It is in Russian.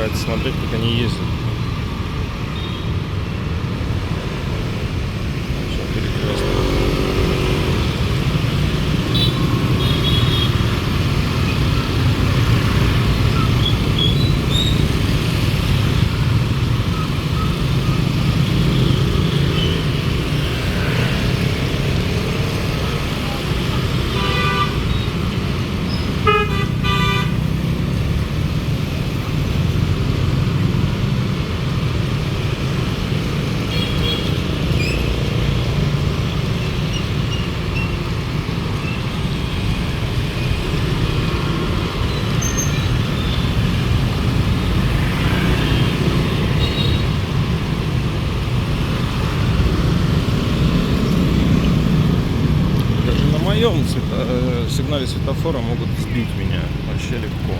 нравится смотреть, как они ездят. Вообще прекрасно. Даже на моем сигнале светофора могут сбить меня вообще легко.